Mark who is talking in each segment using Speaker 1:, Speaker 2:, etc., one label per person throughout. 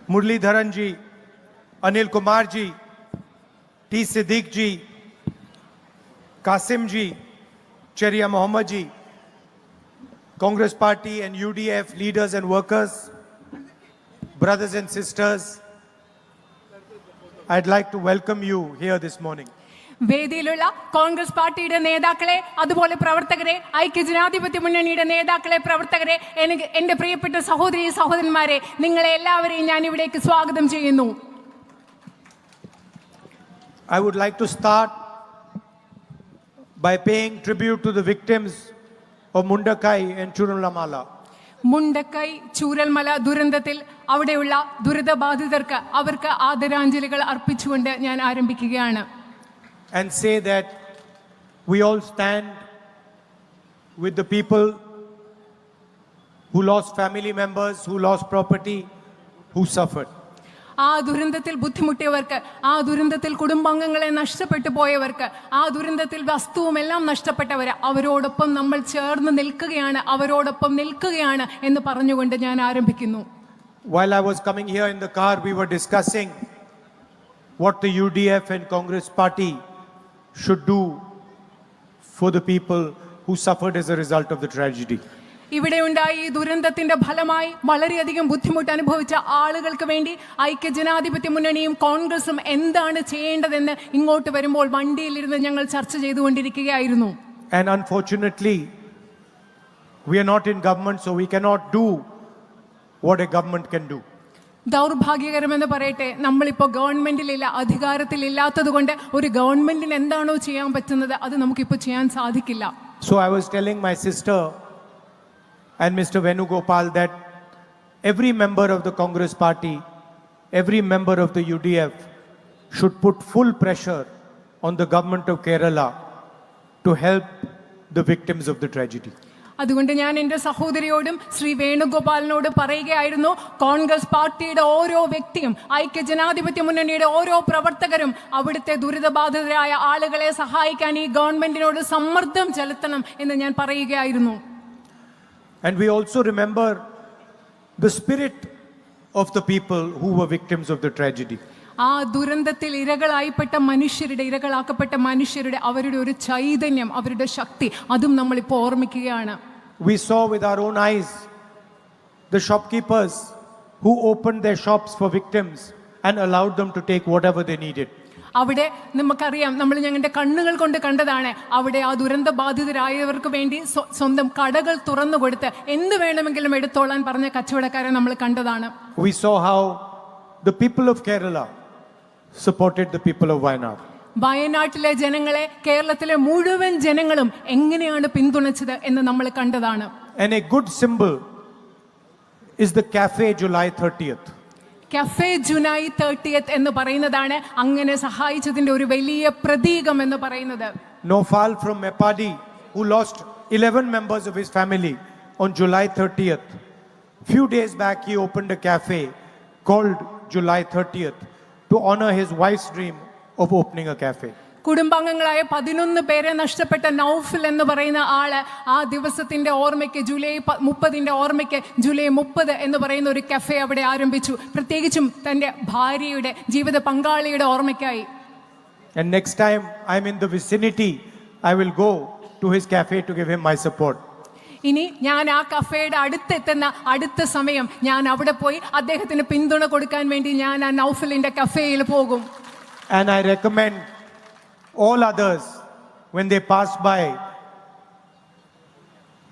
Speaker 1: Muralidharan ji, Anil Kumar ji, T. Siddiq ji, Qasim ji, Cheria Mohammed ji, Congress Party and UDF leaders and workers, brothers and sisters, I'd like to welcome you here this morning.
Speaker 2: വേദിയിലുള്ള Congress പാർട്ടിയുടെ നേതാക്കളെ, അതുപോലെ പ്രവർത്തകരെ, ഐക്യജനാധിപത്യ മുന്നണിയുടെ നേതാക്കളെ, പ്രവർത്തകരെ, എൻ്റെ പ്രിയപ്പെട്ട സഹോദരി സഹോദരന്മാരെ, നിങ്ങളെ എല്ലാവരെയും ഞാൻ ഇവിടേക്ക് സ്വാഗതം ചെയ്യുന്നു.
Speaker 1: I would like to start by paying tribute to the victims of Mundakai and Churalamala.
Speaker 2: Mundakkai Chooralmala ദുരന്തത്തിൽ അവിടെയുള്ള ദുരിതബാധിതർക്ക് അവർക്ക് ആദരാഞ്ജലികൾ അർപ്പിച്ചുകൊണ്ട് ഞാൻ ആരംഭിക്കുകയാണ്.
Speaker 1: And say that we all stand with the people who lost family members, who lost property, who suffered.
Speaker 2: ആ ദുരന്തത്തിൽ ബുദ്ധിമുട്ടിയവർക്ക്, ആ ദുരന്തത്തിൽ കുടുംബാംഗങ്ങളെ നഷ്ടപ്പെട്ടു പോയവർക്ക്, ആ ദുരന്തത്തിൽ വസ്തുവും എല്ലാം നഷ്ടപ്പെട്ടവർ, അവരോടൊപ്പം നമ്മൾ ചേർന്ന് നിൽക്കുകയാണ്, അവരോടൊപ്പം നിൽക്കുകയാണ് എന്ന് പറഞ്ഞുകൊണ്ട് ഞാൻ ആരംഭിക്കുന്നു.
Speaker 1: While I was coming here in the car, we were discussing what the UDF and Congress Party should do for the people who suffered as a result of the tragedy.
Speaker 2: ഇവിടെ ഉണ്ടായ ഈ ദുരന്തത്തിന്റെ ഫലമായി വളരെയധികം ബുദ്ധിമുട്ട് അനുഭവിച്ച ആളുകൾക്ക് വേണ്ടി ഐക്യജനാധിപത്യ മുന്നണിയും കോൺഗ്രസും എന്താണ് ചെയ്യേണ്ടതെന്ന് ഇങ്ങോട്ട് വരുമ്പോൾ വണ്ടിയിലിരുന്ന് ഞങ്ങൾ ചർച്ച ചെയ്തുകൊണ്ടിരിക്കുകയായിരുന്നു.
Speaker 1: And unfortunately, we are not in government, so we cannot do what a government can do.
Speaker 2: ദൗർഭാഗ്യകരമെന്ന് പറയട്ടെ, നമ്മളിപ്പോൾ ഗവൺമെന്റിലില്ല, അധികാരത്തിലില്ലാത്തത് കൊണ്ട് ഒരു ഗവൺമെന്റിന് എന്താണോ ചെയ്യാൻ പറ്റുന്നത് അത് നമുക്കിപ്പോൾ ചെയ്യാൻ സാധിക്കില്ല.
Speaker 1: So I was telling my sister and Mr. Venugopal that every member of the Congress Party, every member of the UDF should put full pressure on the government of Kerala to help the victims of the tragedy.
Speaker 2: അതുകൊണ്ട് ഞാൻ എൻ്റെ സഹോദരിയോടും ശ്രീ വേണുഗോപാലിനോട് പറയുകയായിരുന്നു, കോൺഗ്രസ് പാർട്ടിയുടെ ഓരോ വ്യക്തിയും, ഐക്യജനാധിപത്യ മുന്നണിയുടെ ഓരോ പ്രവർത്തകരും അവിടുത്തെ ദുരിതബാധിതരായ ആളുകളെ സഹായിക്കാൻ ഈ ഗവൺമെന്റിനോട് സമ്മർദ്ദം ചെലുത്തണം എന്ന് ഞാൻ പറയുകയായിരുന്നു.
Speaker 1: And we also remember the spirit of the people who were victims of the tragedy.
Speaker 2: ആ ദുരന്തത്തിൽ ഇരകളാക്കപ്പെട്ട മനുഷ്യരുടെ അവരുടെ ഒരു ചൈതന്യം, അവരുടെ ശക്തി, അതും നമ്മളിപ്പോൾ ഓർമ്മിക്കുകയാണ്.
Speaker 1: We saw with our own eyes the shopkeepers who opened their shops for victims and allowed them to take whatever they needed.
Speaker 2: അവിടെ നമുക്കറിയാം, നമ്മൾ ഞങ്ങളുടെ കണ്ണുകൾ കൊണ്ട് കണ്ടതാണ്, അവിടെ ആ ദുരന്ത ബാധിതരായവർക്ക് വേണ്ടി സ്വന്തം കടകൾ തുറന്നു കൊടുത്ത് എന്ത് വേണമെങ്കിലും എടുത്തോളാൻ പറഞ്ഞ കച്ചവടക്കാരെ നമ്മൾ കണ്ടതാണ്.
Speaker 1: We saw how the people of Kerala supported the people of Wayanad.
Speaker 2: വയനാട്ടിലെ ജനങ്ങളെ കേരളത്തിലെ മുഴുവൻ ജനങ്ങളും എങ്ങനെയാണ് പിന്തുണച്ചത് എന്ന് നമ്മൾ കണ്ടതാണ്.
Speaker 1: And a good symbol is the Cafe July 30th.
Speaker 2: Cafe July 30th എന്ന് പറയുന്നതാണ് അങ്ങനെ സഹായിച്ചതിന്റെ ഒരു വലിയ പ്രതീകം എന്ന് പറയുന്നത്.
Speaker 1: Nofal from Mepadi, who lost 11 members of his family on July 30th. Few days back he opened a cafe called July 30th to honor his wife's dream of opening a cafe.
Speaker 2: കുടുംബാംഗങ്ങളായ 11 പേരെ നഷ്ടപ്പെട്ട നൗഫൽ എന്ന് പറയുന്ന ആള് ആ ദിവസത്തിന്റെ ഓർമ്മയ്ക്ക്, July 30ന്റെ ഓർമ്മയ്ക്ക് July 30 എന്ന് പറയുന്ന ഒരു കഫേ അവിടെ ആരംഭിച്ചു, പ്രത്യേകിച്ചും തന്റെ ഭാര്യയുടെ ജീവിത പങ്കാളിയുടെ ഓർമ്മയ്ക്കായി.
Speaker 1: And next time I'm in the vicinity, I will go to his cafe to give him my support.
Speaker 2: ഇനി ഞാൻ ആ കഫേയുടെ അടുത്തെത്തുന്ന അടുത്ത സമയം ഞാൻ അവിടെ പോയി അദ്ദേഹത്തിന് പിന്തുണ കൊടുക്കാൻ വേണ്ടി ഞാൻ ആ നൗഫലിന്റെ കഫേയിൽ പോകും.
Speaker 1: And I recommend all others, when they pass by,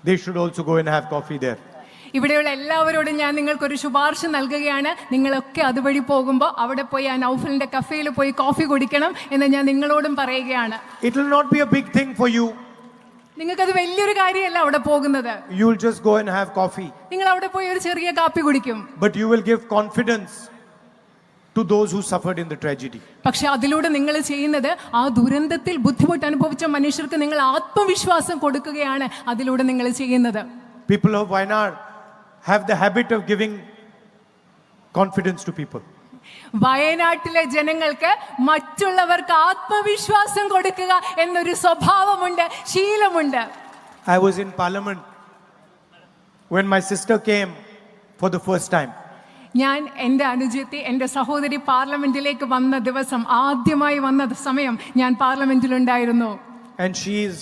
Speaker 1: they should also go and have coffee there.
Speaker 2: ഇവിടെയുള്ള എല്ലാവരോടും ഞാൻ നിങ്ങൾക്കൊരു ശുപാർശ നൽകുകയാണ്, നിങ്ങളൊക്കെ അതുവഴി പോകുമ്പോൾ അവിടെ പോയി ആ നൗഫലിന്റെ കഫേയിൽ പോയി കോഫി കുടിക്കണം എന്ന് ഞാൻ നിങ്ങളോടും പറയുകയാണ്.
Speaker 1: It will not be a big thing for you.
Speaker 2: നിങ്ങൾക്കത് വലിയൊരു കാര്യമല്ല അവിടെ പോകുന്നത്.
Speaker 1: You will just go and have coffee.
Speaker 2: നിങ്ങൾ അവിടെ പോയി ഒരു ചെറിയ കാപ്പി കുടിക്കും.
Speaker 1: But you will give confidence to those who suffered in the tragedy.
Speaker 2: പക്ഷെ അതിലൂടെ നിങ്ങൾ ചെയ്യുന്നത് ആ ദുരന്തത്തിൽ ബുദ്ധിമുട്ട് അനുഭവിച്ച മനുഷ്യർക്ക് നിങ്ങൾ ആത്മവിശ്വാസം കൊടുക്കുകയാണ് അതിലൂടെ നിങ്ങൾ ചെയ്യുന്നത്.
Speaker 1: People of Wayanad have the habit of giving confidence to people.
Speaker 2: വയനാട്ടിലെ ജനങ്ങൾക്ക് മറ്റുള്ളവർക്ക് ആത്മവിശ്വാസം കൊടുക്കുക എന്നൊരു സ്വഭാവമുണ്ട്, ശീലമുണ്ട്.
Speaker 1: I was in Parliament when my sister came for the first time.
Speaker 2: ഞാൻ എൻ്റെ അനുജത്തി എൻ്റെ സഹോദരി പാർലമെന്റിലേക്ക് വന്ന ദിവസം, ആദ്യമായി വന്ന സമയം ഞാൻ പാർലമെന്റിലുണ്ടായിരുന്നു.
Speaker 1: And she is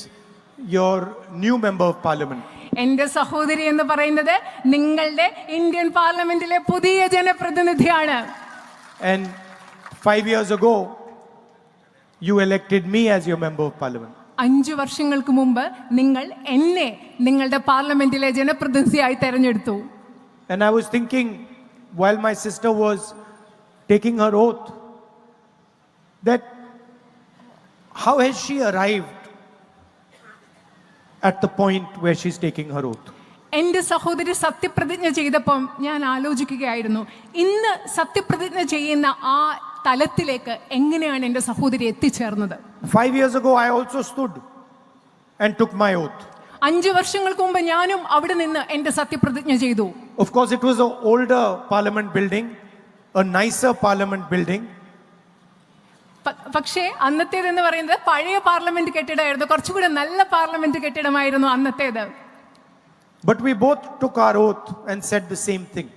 Speaker 1: your new member of parliament.
Speaker 2: എൻ്റെ സഹോദരി എന്ന് പറയുന്നത് നിങ്ങളുടെ ഇന്ത്യൻ പാർലമെന്റിലെ പുതിയ ജനപ്രതിനിധിയാണ്.
Speaker 1: And 5 years ago, you elected me as your member of parliament.
Speaker 2: 5 വർഷങ്ങൾക്ക് മുമ്പ് നിങ്ങൾ എന്നെ നിങ്ങളുടെ പാർലമെന്റിലെ ജനപ്രതിനിധിയായി തെരഞ്ഞെടുത്തു.
Speaker 1: And I was thinking, while my sister was taking her oath, that how has she arrived at the point where she's taking her oath?
Speaker 2: എൻ്റെ സഹോദരി സത്യപ്രതിജ്ഞ ചെയ്തപ്പം ഞാൻ ആലോചിക്കുകയായിരുന്നു, ഇന്ന് സത്യപ്രതിജ്ഞ ചെയ്യുന്ന ആ തലത്തിലേക്ക് എങ്ങനെയാണ് എൻ്റെ സഹോദരി എത്തിച്ചേർന്നത്.
Speaker 1: 5 years ago, I also stood and took my oath.
Speaker 2: 5 വർഷങ്ങൾക്ക് മുമ്പ് ഞാനും അവിടെ നിന്ന് എൻ്റെ സത്യപ്രതിജ്ഞ ചെയ്തു.
Speaker 1: Of course, it was an older parliament building, a nicer parliament building.
Speaker 2: പക്ഷേ അന്നത്തേതെന്ന് പറയുന്നത് പഴയ പാർലമെന്റ് കെട്ടിടമായിരുന്നു, കുറച്ചുകൂടെ നല്ല parliament കെട്ടിടമായിരുന്നു അന്നത്തേത്.
Speaker 1: But we both took our oath and said the same thing.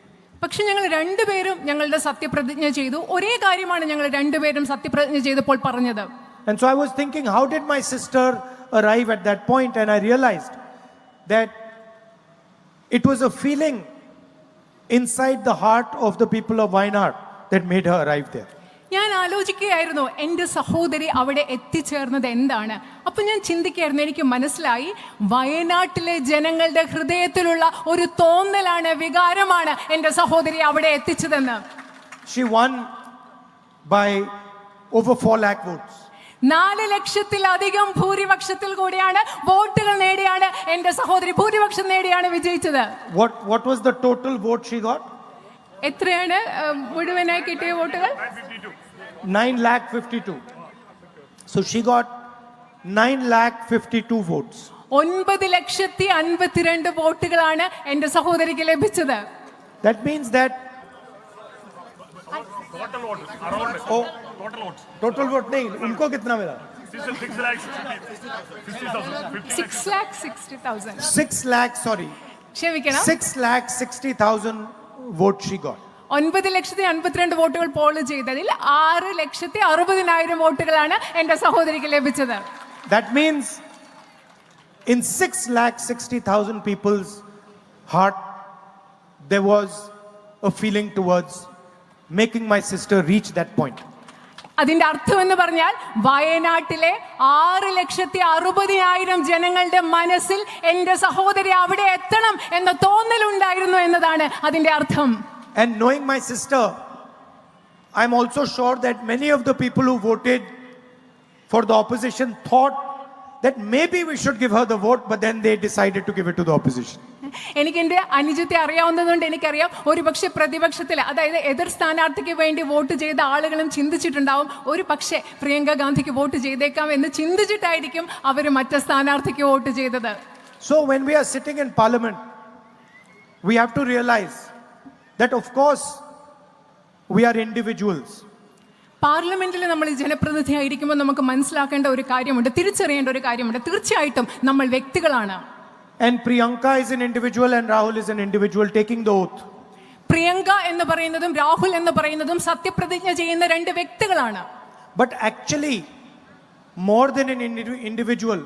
Speaker 2: പക്ഷെ ഞങ്ങൾ രണ്ടുപേരും ഞങ്ങളുടെ സത്യപ്രതിജ്ഞ ചെയ്തു. ഒരേ കാര്യമാണ് ഞങ്ങൾ രണ്ടുപേരും സത്യപ്രതിജ്ഞ ചെയ്തപ്പോൾ പറഞ്ഞത്.
Speaker 1: And so I was thinking, how did my sister arrive at that point? And I realized that it was a feeling inside the heart of the people of Wayanad that made her arrive there.
Speaker 2: ഞാൻ ആലോചിക്കുകയായിരുന്നു എൻ്റെ സഹോദരി അവിടെ എത്തിച്ചേർന്നത് എന്താണ്. അപ്പൊ ഞാൻ ചിന്തിക്കുകയായിരുന്നു, എനിക്ക് മനസ്സിലായി വയനാട്ടിലെ ജനങ്ങളുടെ ഹൃദയത്തിലുള്ള ഒരു തോന്നലാണ്, വികാരമാണ് എൻ്റെ സഹോദരി അവിടെ എത്തിച്ചതെന്ന്.
Speaker 1: She won by over 4 lakh votes.
Speaker 2: 4 ലക്ഷത്തിലധികം ഭൂരിപക്ഷത്തിൽ കൂടിയാണ്, വോട്ടുകൾ നേടിയാണ് എൻ്റെ സഹോദരി ഭൂരിപക്ഷം നേടിയാണ് വിജയിച്ചത്.
Speaker 1: What was the total vote she got?
Speaker 2: എത്രയാണ് മുഴുവനായി കിട്ടിയ വോട്ടുകൾ?
Speaker 1: 9,52,000. So she got 9,52,000 votes.
Speaker 2: 9,52,000 വോട്ടുകളാണ് എൻ്റെ സഹോദരിക്ക് ലഭിച്ചത്.
Speaker 1: That means that
Speaker 3: total vote around
Speaker 1: total vote नहीं, उनको कितना मिला?
Speaker 2: 6,60,000.
Speaker 1: 6,60,000 votes she got.
Speaker 2: 9,52,000 വോട്ടുകൾ പോൾ ചെയ്തതിൽ 6,60,000 വോട്ടുകളാണ് എൻ്റെ സഹോദരിക്ക് ലഭിച്ചത്.
Speaker 1: That means in 6,60,000 people's heart there was a feeling towards making my sister reach that point.
Speaker 2: അതിന്റെ അർത്ഥം എന്ന് പറഞ്ഞാൽ വയനാട്ടിലെ 6,60,000 ജനങ്ങളുടെ മനസ്സിൽ എൻ്റെ സഹോദരി അവിടെ എത്തണം എന്ന തോന്നലുണ്ടായിരുന്നു എന്നതാണ് അതിന്റെ അർത്ഥം.
Speaker 1: And knowing my sister, I'm also sure that many of the people who voted for the opposition thought that maybe we should give her the vote, but then they decided to give it to the opposition.
Speaker 2: എനിക്ക് എൻ്റെ അനുജത്തെ അറിയാവുന്നതുകൊണ്ട് എനിക്കറിയാം, ഒരു പക്ഷേ പ്രതിപക്ഷത്തിൽ, അതായത് എതിർ സ്ഥാനാർത്ഥിക്ക് വേണ്ടി vote ചെയ്ത ആളുകളും ചിന്തിച്ചിട്ടുണ്ടാവും, ഒരു പക്ഷേ പ്രിയങ്ക ഗാന്ധിക്ക് വോട്ട് ചെയ്തേക്കാം എന്ന് ചിന്തിച്ചിട്ടായിരിക്കും അവർ മറ്റു സ്ഥാനാർത്ഥിക്ക് വോട്ട് ചെയ്തത്.
Speaker 1: So when we are sitting in parliament, we have to realize that of course we are individuals.
Speaker 2: പാർലമെന്റിൽ നമ്മൾ ജനപ്രതിനിധിയായിരിക്കുമ്പോൾ നമുക്ക് മനസ്സിലാക്കേണ്ട ഒരു കാര്യമുണ്ട്, തിരിച്ചറിയേണ്ട ഒരു കാര്യമുണ്ട്. തീർച്ചയായിട്ടും നമ്മൾ വ്യക്തികളാണ്.
Speaker 1: And Priyanka is an individual and Rahul is an individual taking the oath.
Speaker 2: Priyanka എന്ന് പറയുന്നതും രാഹുൽ എന്ന് പറയുന്നതും സത്യപ്രതിജ്ഞ ചെയ്യുന്ന 2 വ്യക്തികളാണ്.
Speaker 1: But actually, more than an individual,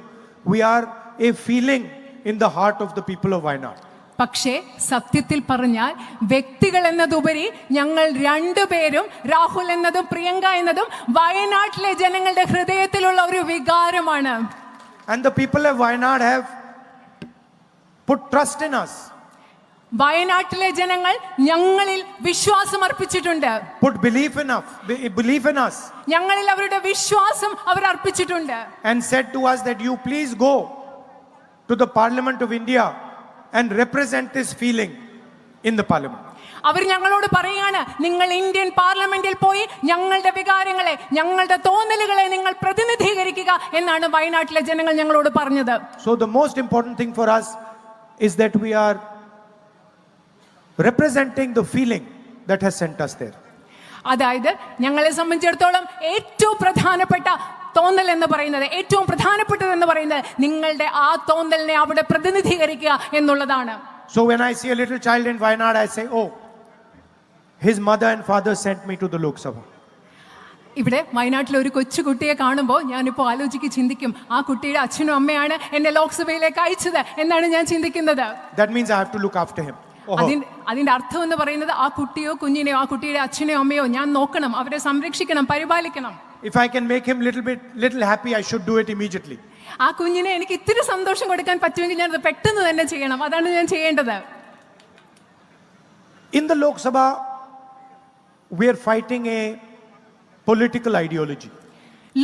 Speaker 1: we are a feeling in the heart of the people of Wayanad.
Speaker 2: പക്ഷേ സത്യത്തിൽ പറഞ്ഞാൽ വ്യക്തികൾ എന്നതുപരി ഞങ്ങൾ 2 പേരും, രാഹുൽ എന്നതും പ്രിയങ്ക എന്നതും വയനാട്ടിലെ ജനങ്ങളുടെ ഹൃദയത്തിലുള്ള ഒരു വികാരമാണ്.
Speaker 1: And the people of Wayanad have put trust in us.
Speaker 2: വയനാട്ടിലെ ജനങ്ങൾ ഞങ്ങളിൽ വിശ്വാസം അർപ്പിച്ചിട്ടുണ്ട്.
Speaker 1: Put belief in us.
Speaker 2: ഞങ്ങളിൽ അവരുടെ വിശ്വാസം അവർ അർപ്പിച്ചിട്ടുണ്ട്.
Speaker 1: And said to us that you please go to the Parliament of India and represent this feeling in the Parliament.
Speaker 2: അവർ ഞങ്ങളോട് പറയാണ്, നിങ്ങൾ ഇന്ത്യൻ പാർലമെന്റിൽ പോയി ഞങ്ങളുടെ വികാരങ്ങളെ, ഞങ്ങളുടെ തോന്നലുകളെ നിങ്ങൾ പ്രതിനിധീകരിക്കുക എന്നാണ് വയനാട്ടിലെ ജനങ്ങൾ ഞങ്ങളോട് പറഞ്ഞത്.
Speaker 1: So the most important thing for us is that we are representing the feeling that has sent us there.
Speaker 2: അതായത് ഞങ്ങളെ സംബന്ധിച്ചിടത്തോളം ഏറ്റവും പ്രധാനപ്പെട്ട തോന്നൽ എന്ന് പറയുന്നത്, ഏറ്റവും പ്രധാനപ്പെട്ടതെന്ന് പറയുന്നത് നിങ്ങളുടെ ആ തോന്നലിനെ അവിടെ പ്രതിനിധീകരിക്കുക എന്നുള്ളതാണ്.
Speaker 1: So when I see a little child in Wayanad, I say, oh, his mother and father sent me to the Lok Sabha.
Speaker 2: ഇവിടെ വയനാട്ടിലെ ഒരു കൊച്ചുകുട്ടിയെ കാണുമ്പോൾ ഞാനിപ്പോൾ ചിന്തിക്കും ആ കുട്ടിയുടെ അച്ഛനും അമ്മയാണ് എന്നെ ലോക്സഭയിലേക്ക് അയച്ചത് എന്നാണ് ഞാൻ ചിന്തിക്കുന്നത്.
Speaker 1: That means I have to look after him.
Speaker 2: അതിന്റെ അർത്ഥം എന്ന് പറയുന്നത് ആ കുട്ടിയോ കുഞ്ഞിനെയോ ആ കുട്ടിയുടെ അച്ഛനെയോ അമ്മയോ ഞാൻ നോക്കണം, അവരെ സംരക്ഷിക്കണം, പരിപാലിക്കണം.
Speaker 1: If I can make him little happy, I should do it immediately.
Speaker 2: ആ കുഞ്ഞിനെ എനിക്ക് ഇത്തിരി സന്തോഷം കൊടുക്കാൻ പറ്റുമെങ്കിൽ ഞാൻ അത് പെട്ടെന്ന് തന്നെ ചെയ്യണം. അതാണ് ഞാൻ ചെയ്യേണ്ടത്.
Speaker 1: In the Lok Sabha, we are fighting a political ideology.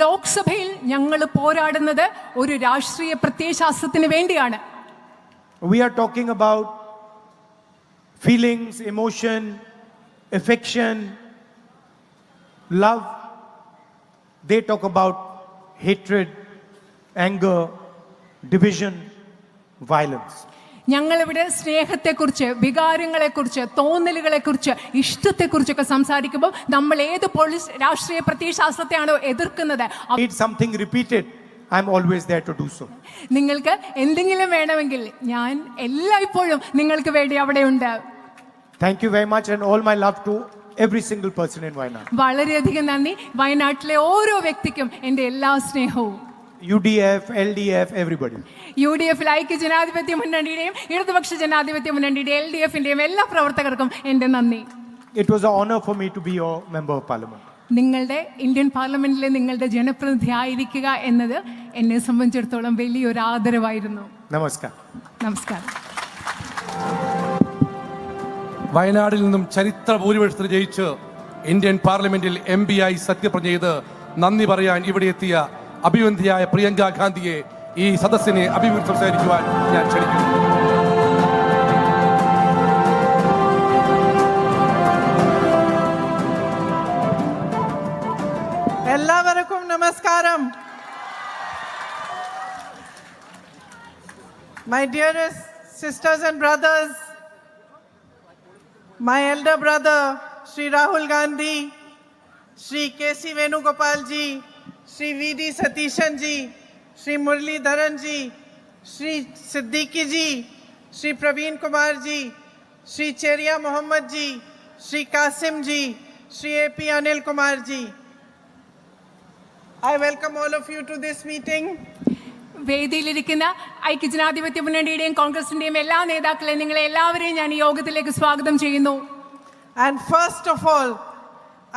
Speaker 2: ലോക്സഭയിൽ ഞങ്ങൾ പോരാടുന്നത് ഒരു രാഷ്ട്രീയ പ്രത്യയശാസ്ത്രത്തിന് വേണ്ടിയാണ്.
Speaker 1: We are talking about feelings, emotion, affection, love. They talk about hatred, anger, division, violence.
Speaker 2: ഞങ്ങളിവിടെ സ്നേഹത്തെക്കുറിച്ച്, വികാരങ്ങളെക്കുറിച്ച്, തോന്നലുകളെക്കുറിച്ച്, ഇഷ്ടത്തെക്കുറിച്ചൊക്കെ സംസാരിക്കുമ്പോൾ നമ്മൾ ഏത് രാഷ്ട്രീയ പ്രത്യയശാസ്ത്രത്തെയാണോ എതിർക്കുന്നത്?
Speaker 1: Need something repeated, I'm always there to do so.
Speaker 2: നിങ്ങൾക്ക് എന്തെങ്കിലും വേണമെങ്കിൽ ഞാൻ എല്ലായ്പ്പോഴും നിങ്ങൾക്ക് വേണ്ടി അവിടെയുണ്ട്.
Speaker 1: Thank you very much and all my love to every single person in Wayanad.
Speaker 2: വളരെയധികം നന്ദി. വയനാട്ടിലെ ഓരോ വ്യക്തിക്കും എൻ്റെ എല്ലാ സ്നേഹവും.
Speaker 1: UDF, LDF, everybody.
Speaker 2: UDF ഐക്യ ജനാധിപത്യ മുന്നണിയുടെയും ഇടതുപക്ഷ ജനാധിപത്യ മുന്നണിയുടെയും LDFന്റെയും എല്ലാ പ്രവർത്തകർക്കും എൻ്റെ നന്ദി.
Speaker 1: It was an honor for me to be your member of parliament.
Speaker 2: നിങ്ങളുടെ ഇന്ത്യൻ പാർലമെന്റിലെ നിങ്ങളുടെ ജനപ്രതിനിധി ആയിരിക്കുക എന്നത് എന്നെ സംബന്ധിച്ചിടത്തോളം വലിയൊരു ആദരവായിരുന്നു.
Speaker 1: നമസ്കാരം.
Speaker 2: നമസ്കാരം.
Speaker 3: വയനാടിൽ നിന്നും ചരിത്ര ഭൂരിപക്ഷത്തിൽ ജയിച്ച് ഇന്ത്യൻ പാർലമെന്റിൽ MP ആയി സത്യപ്രതിജ്ഞ ചെയ്ത് നന്ദി പറയാൻ ഇവിടെ എത്തിയ അഭിവന്ധിയായ പ്രിയങ്ക ഗാന്ധിയെ ഈ സദസ്സിനെ അഭിമുഖം സംസാരിക്കുവാൻ ഞാൻ ക്ഷണിക്കുന്നു.
Speaker 4: എല്ലാവർക്കും നമസ്കാരം. My dearest sisters and brothers, my elder brother Shri Rahul Gandhi, Shri K.C. Venugopal ji, Shri V.D. Satishan ji, Shri Murli Dharan ji, Shri Siddiqui ji, Shri Praveen Kumar ji, Shri Cheria Mohammad ji, Shri Qasim ji, Shri A.P. Anil Kumar ji. I welcome all of you to this meeting.
Speaker 2: വേദിയിലിരിക്കുന്ന ഐക്യജനാധിപത്യ മുന്നണിയുടെയും കോൺഗ്രസിന്റെയും എല്ലാ നേതാക്കളെയും നിങ്ങളെ എല്ലാവരെയും ഞാൻ ഈ യോഗത്തിലേക്ക് സ്വാഗതം ചെയ്യുന്നു.
Speaker 4: And first of all,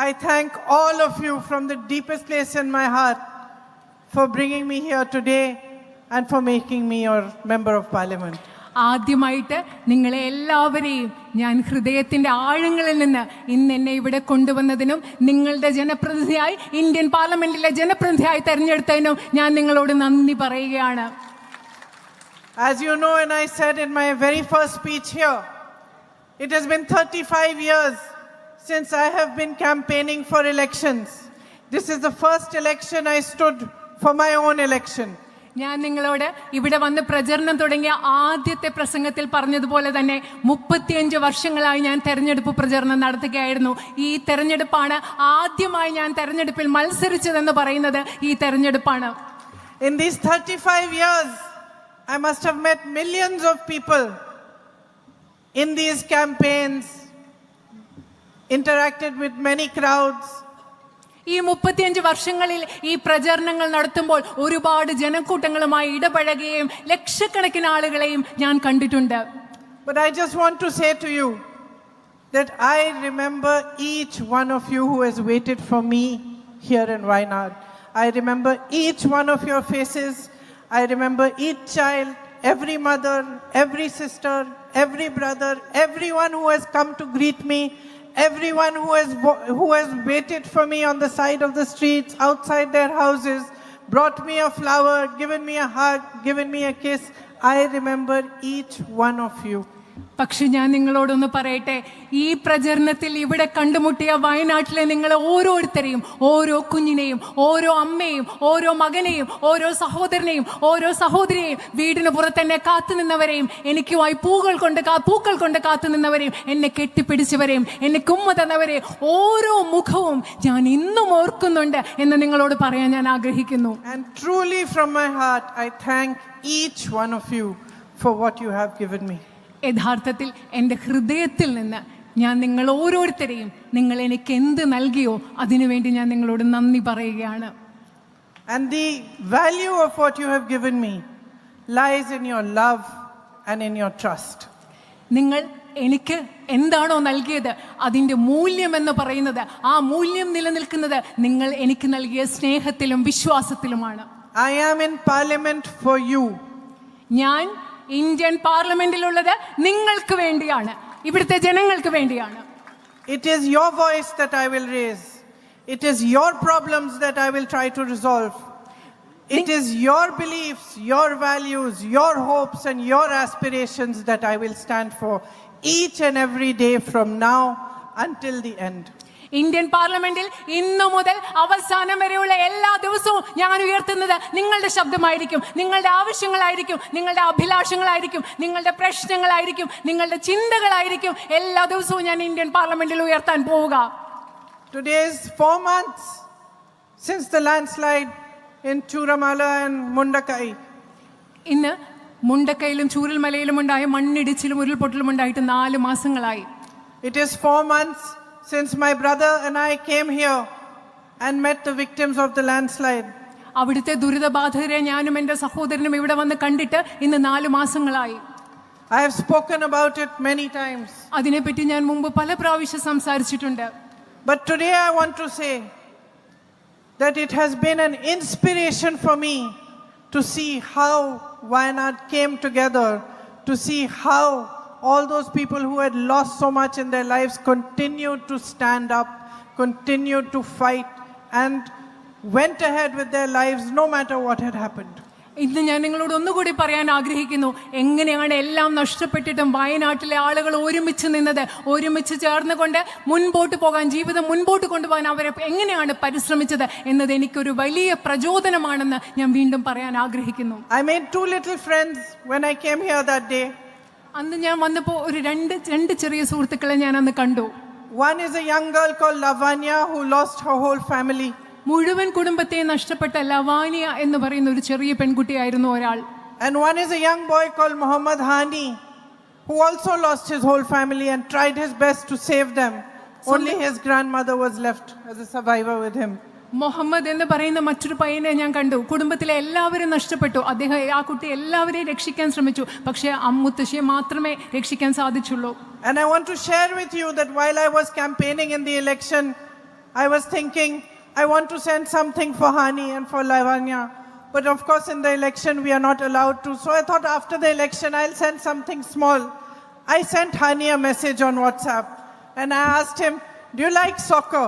Speaker 4: I thank all of you from the deepest place in my heart for bringing me here today and for making me your member of parliament.
Speaker 2: ആദ്യമായിട്ട് നിങ്ങളെ എല്ലാവരെയും ഞാൻ ഹൃദയത്തിന്റെ ആഴങ്ങളിൽ നിന്ന് ഇന്ന് എന്നെ ഇവിടെ കൊണ്ടുവന്നതിനും നിങ്ങളുടെ ജനപ്രതിനിധിയായി ഇന്ത്യൻ പാർലമെന്റിലെ ജനപ്രതിനിധിയായി തെരഞ്ഞെടുത്തതിനും ഞാൻ നിങ്ങളോട് നന്ദി പറയുകയാണ്.
Speaker 4: As you know, and I said in my very first speech here, it has been 35 years since I have been campaigning for elections. This is the first election I stood for my own election.
Speaker 2: ഞാൻ നിങ്ങളോട് ഇവിടെ വന്ന് പ്രചരണം തുടങ്ങിയ ആദ്യത്തെ പ്രസംഗത്തിൽ പറഞ്ഞതുപോലെ തന്നെ 35 വർഷങ്ങളായി ഞാൻ തെരഞ്ഞെടുപ്പ് പ്രചരണം നടത്തുകയായിരുന്നു. ഈ തെരഞ്ഞെടുപ്പാണ് ആദ്യമായി ഞാൻ തെരഞ്ഞെടുപ്പിൽ മത്സരിച്ചതെന്ന് പറയുന്നത് ഈ തെരഞ്ഞെടുപ്പാണ്.
Speaker 4: In these 35 years, I must have met millions of people in these campaigns, interacted with many crowds.
Speaker 2: ഈ 35 വർഷങ്ങളിൽ ഈ പ്രചരണങ്ങൾ നടത്തുമ്പോൾ ഒരുപാട് ജനക്കൂട്ടങ്ങളുമായി ഇടപഴകുകയും ലക്ഷക്കണക്കിന് ആളുകളെയും ഞാൻ കണ്ടിട്ടുണ്ട്.
Speaker 4: But I just want to say to you that I remember each one of you who has waited for me here in Wayanad. I remember each one of your faces. I remember each child, every mother, every sister, every brother, everyone who has come to greet me. Everyone who has waited for me on the side of the streets, outside their houses, brought me a flower, given me a hug, given me a kiss. I remember each one of you.
Speaker 2: പക്ഷെ ഞാൻ നിങ്ങളോടൊന്ന് പറയട്ടെ, ഈ പ്രചരണത്തിൽ ഇവിടെ കണ്ടുമുട്ടിയ വയനാട്ടിലെ നിങ്ങൾ ഓരോരുത്തരെയും, ഓരോ കുഞ്ഞിനെയും, ഓരോ അമ്മയെയും, ഓരോ മകനെയും, ഓരോ സഹോദരനെയും, ഓരോ സഹോദരിയെയും, വീടിന് പുറത്തെന്നെ കാത്തു നിന്നവരെയും, എനിക്കുമായി പൂക്കൾ കൊണ്ട് കാത്തു നിന്നവരെയും, എന്നെ കെട്ടിപ്പിടിച്ചവരെയും, എന്നെ കുമ്മ തന്നവരെയും ഓരോ മുഖവും ഞാൻ ഇന്നും ഓർക്കുന്നുണ്ട് എന്ന് നിങ്ങളോട് പറയാൻ ഞാൻ ആഗ്രഹിക്കുന്നു.
Speaker 4: And truly from my heart I thank each one of you for what you have given me.
Speaker 2: യഥാർത്ഥത്തിൽ എൻ്റെ ഹൃദയത്തിൽ നിന്ന് ഞാൻ നിങ്ങൾ ഓരോരുത്തരെയും നിങ്ങൾ എനിക്ക് എന്ത് നൽകിയോ അതിനുവേണ്ടി ഞാൻ നിങ്ങളോട് നന്ദി പറയുകയാണ്.
Speaker 4: And the value of what you have given me lies in your love and in your trust.
Speaker 2: നിങ്ങൾ എനിക്ക് എന്താണോ നൽകിയത് അതിൻ്റെ മൂല്യം എന്ന് പറയുന്നത്, ആ മൂല്യം നിലനിൽക്കുന്നത് നിങ്ങൾ എനിക്ക് നൽകിയ സ്നേഹത്തിലും വിശ്വാസത്തിലുമാണ്.
Speaker 4: I am in parliament for you.
Speaker 2: ഞാൻ ഇന്ത്യൻ പാർലമെന്റിലുള്ളത് നിങ്ങൾക്ക് വേണ്ടിയാണ്, ഇവിടുത്തെ ജനങ്ങൾക്ക് വേണ്ടിയാണ്.
Speaker 4: It is your voice that I will raise. It is your problems that I will try to resolve. It is your beliefs, your values, your hopes and your aspirations that I will stand for each and every day from now until the end.
Speaker 2: Indian പാർലമെന്റിൽ ഇന്നു മുതൽ അവസാനം വരെയുള്ള എല്ലാ ദിവസവും ഞാൻ ഉയർത്തുന്നത് നിങ്ങളുടെ ശബ്ദമായിരിക്കും, നിങ്ങളുടെ ആവശ്യങ്ങളായിരിക്കും, നിങ്ങളുടെ അഭിലാഷങ്ങളായിരിക്കും, നിങ്ങളുടെ പ്രശ്നങ്ങളായിരിക്കും, നിങ്ങളുടെ ചിന്തകളായിരിക്കും. എല്ലാ ദിവസവും ഞാൻ ഇന്ത്യൻ പാർലമെന്റിൽ ഉയർത്താൻ പോവുക.
Speaker 4: Today is 4 months since the landslide in Churamala and Mundakai.
Speaker 2: ഇന്ന് മുണ്ടക്കയിലും ചൂരൽമലയിലും ഉണ്ടായ മണ്ണിടിച്ചിലും ഉരുൾപൊട്ടലും ഉണ്ടായിട്ട് 4 മാസങ്ങളായി.
Speaker 4: It is 4 months since my brother and I came here and met the victims of the landslide.
Speaker 2: അവിടുത്തെ ദുരിതബാധിതരെ ഞാനും എൻ്റെ സഹോദരനും ഇവിടെ വന്ന് കണ്ടിട്ട് ഇന്ന് 4 മാസങ്ങളായി.
Speaker 4: I have spoken about it many times.
Speaker 2: അതിനെപ്പറ്റി ഞാൻ മുമ്പ് പല പ്രാവശ്യം സംസാരിച്ചിട്ടുണ്ട്.
Speaker 4: But today I want to say that it has been an inspiration for me to see how Wayanad came together, to see how all those people who had lost so much in their lives continued to stand up, continued to fight, and went ahead with their lives no matter what had happened.
Speaker 2: ഇന്ന് ഞാൻ നിങ്ങളോട് ഒന്നുകൂടി പറയാൻ ആഗ്രഹിക്കുന്നു, എങ്ങനെയാണ് എല്ലാം നഷ്ടപ്പെട്ടിട്ടും വയനാട്ടിലെ ആളുകൾ ഒരുമിച്ച് നിന്നത്, ഒരുമിച്ച് ചേർന്നുകൊണ്ട് മുൻപോട്ട് പോകാൻ, ജീവിതം മുൻപോട്ട് കൊണ്ടുപോകാൻ അവരെ എങ്ങനെയാണ് പരിശ്രമിച്ചത് എന്നത് എനിക്കൊരു വലിയ പ്രചോദനമാണെന്ന് ഞാൻ വീണ്ടും പറയാൻ ആഗ്രഹിക്കുന്നു.
Speaker 4: I made 2 little friends when I came here that day.
Speaker 2: അന്ന് ഞാൻ വന്നപ്പോൾ ഒരു രണ്ട് ചെറിയ സുഹൃത്തുക്കളെ ഞാൻ അന്ന് കണ്ടു.
Speaker 4: One is a young girl called Lavanya who lost her whole family.
Speaker 2: മുഴുവൻ കുടുംബത്തെ നഷ്ടപ്പെട്ട ലവാനിയ എന്ന് പറയുന്ന ഒരു ചെറിയ പെൺകുട്ടിയായിരുന്നു ഒരാൾ.
Speaker 4: And one is a young boy called Muhammad Hani who also lost his whole family and tried his best to save them. Only his grandmother was left as a survivor with him.
Speaker 2: Muhammad എന്ന് പറയുന്ന മറ്റൊരു പയ്യനെ ഞാൻ കണ്ടു. കുടുംബത്തിലെ എല്ലാവരും നഷ്ടപ്പെട്ടു. അദ്ദേഹം ആ കുട്ടി എല്ലാവരെയും രക്ഷിക്കാൻ ശ്രമിച്ചു, പക്ഷേ മുത്തശ്ശിയെ മാത്രമേ രക്ഷിക്കാൻ സാധിച്ചുള്ളൂ.
Speaker 4: And I want to share with you that while I was campaigning in the election, I was thinking I want to send something for Hani and for Lavanya. But of course in the election we are not allowed to. So I thought after the election I'll send something small. I sent Hani a message on WhatsApp and I asked him, do you like soccer?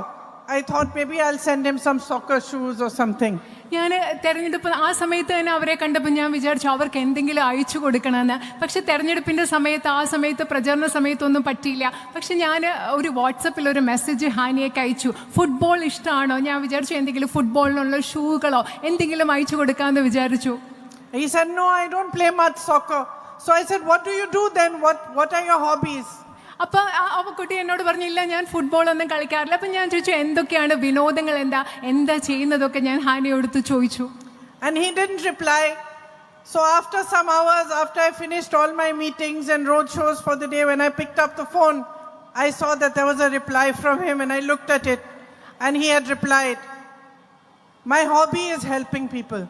Speaker 4: I thought maybe I'll send him some soccer shoes or something.
Speaker 2: ഞാൻ തെരഞ്ഞെടുപ്പ് ആ സമയത്ത് തന്നെ അവരെ കണ്ടപ്പോൾ ഞാൻ വിചാരിച്ചു അവർക്ക് എന്തെങ്കിലും അയച്ചു കൊടുക്കണമെന്ന്. പക്ഷെ തെരഞ്ഞെടുപ്പിൻ്റെ സമയത്ത്, ആ സമയത്ത് പ്രചരണ സമയത്തൊന്നും പറ്റിയില്ല. പക്ഷെ ഞാൻ ഒരു വാട്സപ്പിൽ ഒരു മെസ്സേജ് ഹാനിയേക്ക് അയച്ചു, ഫുട്ബോൾ ഇഷ്ടമാണോ? ഞാൻ വിചാരിച്ചു എന്തെങ്കിലും ഫുട്ബോളിനുള്ള ഷൂകളോ എന്തെങ്കിലും അയച്ചു കൊടുക്കാമെന്ന് വിചാരിച്ചു.
Speaker 4: He said, no, I don't play much soccer. So I said, what do you do then? What are your hobbies?
Speaker 2: അപ്പോൾ ആ കുട്ടി എന്നോട് പറഞ്ഞില്ല, ഞാൻ ഫുട്ബോളൊന്നും കളിക്കാറില്ല. അപ്പം ഞാൻ ചോദിച്ചു എന്തൊക്കെയാണ് വിനോദങ്ങൾ, എന്താ ചെയ്യുന്നതൊക്കെ ഞാൻ ഹാനിയോടുത്ത് ചോദിച്ചു.
Speaker 4: And he didn't reply. So after some hours, after I finished all my meetings and road shows for the day, when I picked up the phone, I saw that there was a reply from him and I looked at it and he had replied, my hobby is helping people.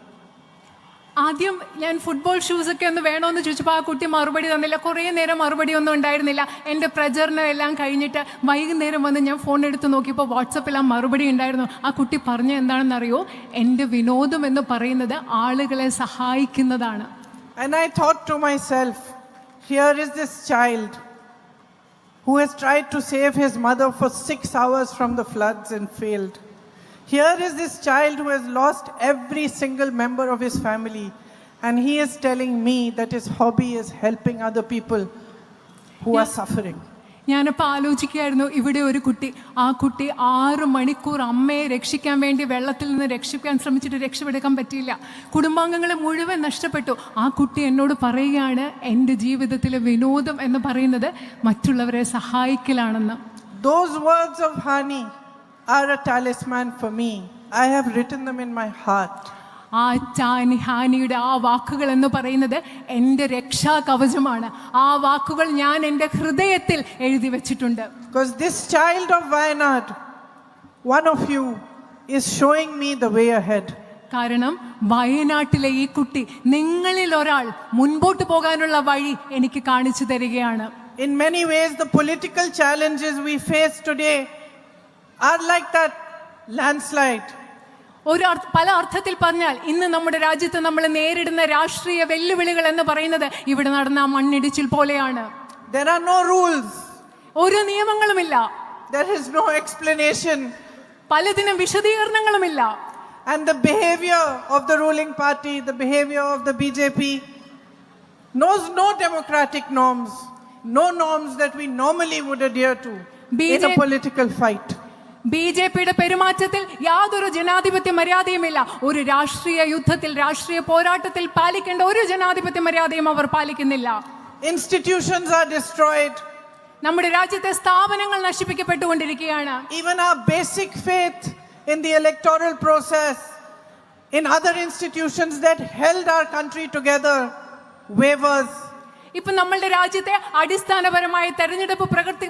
Speaker 2: ആദ്യം ഞാൻ football ഷൂസൊക്കെ ഒന്ന് വേണമെന്ന് ചോദിച്ചപ്പോൾ ആ കുട്ടി മറുപടി തന്നില്ല. കുറേ നേരം മറുപടി ഒന്നും ഉണ്ടായിരുന്നില്ല. എൻ്റെ പ്രചരണം എല്ലാം കഴിഞ്ഞിട്ട് വൈകുന്നേരം വന്ന് ഞാൻ ഫോൺ എടുത്ത് നോക്കിയപ്പോൾ വാട്സപ്പിൽ ആ മറുപടി ഉണ്ടായിരുന്നു. ആ കുട്ടി പറഞ്ഞ എന്താണെന്നറിയോ, എൻ്റെ വിനോദം എന്ന് പറയുന്നത് ആളുകളെ സഹായിക്കുന്നതാണ്.
Speaker 4: And I thought to myself, here is this child who has tried to save his mother for 6 hours from the floods and failed. Here is this child who has lost every single member of his family, and he is telling me that his hobby is helping other people who are suffering.
Speaker 2: ഞാനിപ്പോൾ ആലോചിക്കുകയായിരുന്നു, ഇവിടെ ഒരു കുട്ടി, ആ കുട്ടി 6 മണിക്കൂർ അമ്മയെ രക്ഷിക്കാൻ വേണ്ടി വെള്ളത്തിൽ നിന്ന് രക്ഷിക്കാൻ ശ്രമിച്ചിട്ട് രക്ഷപ്പെടുക്കാൻ പറ്റിയില്ല. കുടുംബാംഗങ്ങളെ മുഴുവൻ നഷ്ടപ്പെട്ടു. ആ കുട്ടി എന്നോട് പറയുകയാണ്, എൻ്റെ ജീവിതത്തിലെ വിനോദം എന്ന് പറയുന്നത് മറ്റുള്ളവരെ സഹായിക്കലാണെന്ന്.
Speaker 4: Those words of Hani are a talisman for me. I have written them in my heart.
Speaker 2: ആ ഹാനിയുടെ ആ വാക്കുകൾ എന്ന് പറയുന്നത് എൻ്റെ രക്ഷാ കവചമാണ്. ആ വാക്കുകൾ ഞാൻ എൻ്റെ ഹൃദയത്തിൽ എഴുതി വെച്ചിട്ടുണ്ട്.
Speaker 4: Because this child of Wayanad, one of you, is showing me the way ahead.
Speaker 2: കാരണം വയനാട്ടിലെ ഈ കുട്ടി നിങ്ങളിൽ ഒരാൾ മുൻപോട്ട് പോകാനുള്ള വഴി എനിക്ക് കാണിച്ചു തരികയാണ്.
Speaker 4: In many ways, the political challenges we face today are like that landslide.
Speaker 2: പല അർത്ഥത്തിൽ പറഞ്ഞാൽ ഇന്ന് നമ്മുടെ രാജ്യത്ത് നമ്മൾ നേരിടുന്ന രാഷ്ട്രീയ വെല്ലുവിളികൾ എന്ന് പറയുന്നത് ഇവിടെ നടന്ന മണ്ണിടിച്ചിൽ പോലെയാണ്.
Speaker 4: There are no rules.
Speaker 2: ഒരു നിയമങ്ങളുമില്ല.
Speaker 4: There is no explanation.
Speaker 2: പലതിനും വിശദീകരണങ്ങളുമില്ല.
Speaker 4: And the behavior of the ruling party, the behavior of the BJP, knows no democratic norms, no norms that we normally would adhere to in a political fight.
Speaker 2: ബിജെപിയുടെ പെരുമാറ്റത്തിൽ യാതൊരു ജനാധിപത്യ മര്യാദയുമില്ല. ഒരു രാഷ്ട്രീയ യുദ്ധത്തിൽ, രാഷ്ട്രീയ പോരാട്ടത്തിൽ പാലിക്കേണ്ട ഒരു ജനാധിപത്യ മര്യാദയും അവർ പാലിക്കുന്നില്ല.
Speaker 4: Institutions are destroyed.
Speaker 2: നമ്മുടെ രാജ്യത്തെ സ്ഥാപനങ്ങൾ നശിപ്പിക്കപ്പെട്ടുകൊണ്ടിരിക്കുകയാണ്.
Speaker 4: Even our basic faith in the electoral process, in other institutions that held our country together, wavers.
Speaker 2: ഇപ്പൊ നമ്മളുടെ രാജ്യത്തെ അടിസ്ഥാനപരമായ തെരഞ്ഞെടുപ്പ്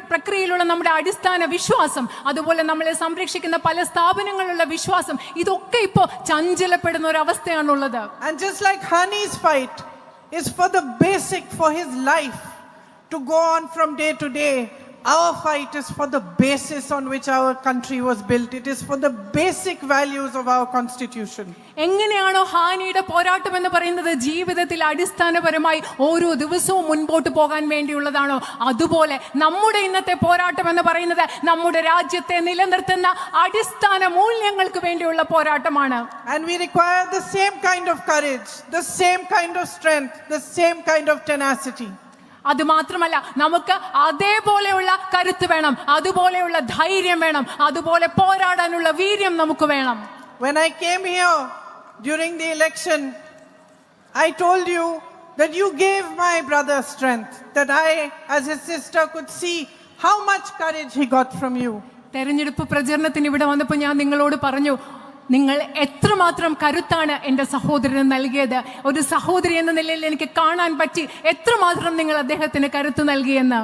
Speaker 2: പ്രക്രിയയിലുള്ള നമ്മുടെ അടിസ്ഥാന വിശ്വാസം, അതുപോലെ നമ്മളെ സംരക്ഷിക്കുന്ന പല സ്ഥാപനങ്ങളിലുള്ള വിശ്വാസം, ഇതൊക്കെ ഇപ്പോ ചഞ്ചലപ്പെടുന്ന ഒരു അവസ്ഥയാണുള്ളത്.
Speaker 4: And just like Hani's fight is for the basic, for his life to go on from day to day, our fight is for the basis on which our country was built. It is for the basic values of our constitution.
Speaker 2: എങ്ങനെയാണോ ഹാനിയുടെ പോരാട്ടം എന്ന് പറയുന്നത് ജീവിതത്തിൽ അടിസ്ഥാനപരമായി ഓരോ ദിവസവും മുൻപോട്ട് പോകാൻ വേണ്ടിയുള്ളതാണോ, അതുപോലെ നമ്മുടെ ഇന്നത്തെ പോരാട്ടം എന്ന് പറയുന്നത് നമ്മുടെ രാജ്യത്തെ നിലനിർത്തുന്ന അടിസ്ഥാന മൂല്യങ്ങൾക്ക് വേണ്ടിയുള്ള പോരാട്ടമാണ്.
Speaker 4: And we require the same kind of courage, the same kind of strength, the same kind of tenacity.
Speaker 2: അത് മാത്രമല്ല, നമുക്ക് അതേപോലെയുള്ള കരുത്ത് വേണം, അതുപോലെയുള്ള ധൈര്യം വേണം, അതുപോലെ പോരാടാനുള്ള വീര്യം നമുക്ക് വേണം.
Speaker 4: When I came here during the election, I told you that you gave my brother strength, that I as his sister could see how much courage he got from you.
Speaker 2: തെരഞ്ഞെടുപ്പ് പ്രചരണത്തിന് ഇവിടെ വന്നപ്പോൾ ഞാൻ നിങ്ങളോട് പറഞ്ഞു, നിങ്ങൾ എത്രമാത്രം കരുത്താണ് എൻ്റെ സഹോദരന് നൽകിയത്. ഒരു സഹോദരി എന്ന നിലയിൽ എനിക്ക് കാണാൻ പറ്റി എത്രമാത്രം നിങ്ങൾ അദ്ദേഹത്തിന് കരുത്ത് നൽകിയെന്ന്.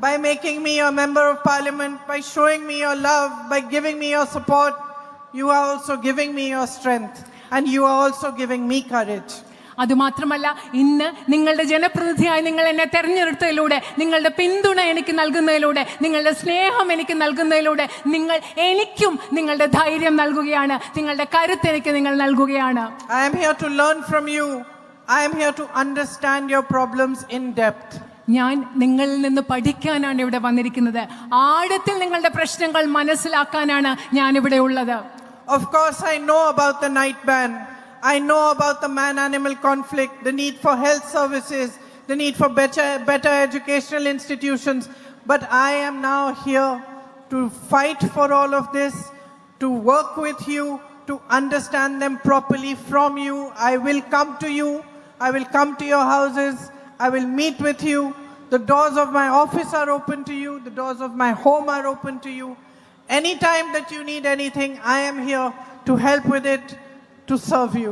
Speaker 4: By making me a member of parliament, by showing me your love, by giving me your support, you are also giving me your strength, and you are also giving me courage.
Speaker 2: അതുമാത്രമല്ല, ഇന്ന് നിങ്ങളുടെ ജനപ്രതിനിധിയായി നിങ്ങൾ എന്നെ തെരഞ്ഞെടുത്തതിലൂടെ, നിങ്ങളുടെ പിന്തുണ എനിക്ക് നൽകുന്നതിലൂടെ, നിങ്ങളുടെ സ്നേഹം എനിക്ക് നൽകുന്നതിലൂടെ നിങ്ങൾ എനിക്കും നിങ്ങളുടെ ധൈര്യം നൽകുകയാണ്, നിങ്ങളുടെ കരുത്ത് എനിക്ക് നിങ്ങൾ നൽകുകയാണ്.
Speaker 4: I am here to learn from you. I am here to understand your problems in depth.
Speaker 2: ഞാൻ നിങ്ങളിൽ നിന്ന് പഠിക്കാനാണ് ഇവിടെ വന്നിരിക്കുന്നത്. ആഴത്തിൽ നിങ്ങളുടെ പ്രശ്നങ്ങൾ മനസ്സിലാക്കാനാണ് ഞാൻ ഇവിടെ ഉള്ളത്.
Speaker 4: Of course, I know about the night ban. I know about the man-animal conflict, the need for health services, the need for better educational institutions. But I am now here to fight for all of this, to work with you, to understand them properly from you. I will come to you. I will come to your houses. I will meet with you. The doors of my office are open to you. The doors of my home are open to you. Anytime that you need anything, I am here to help with it, to serve you.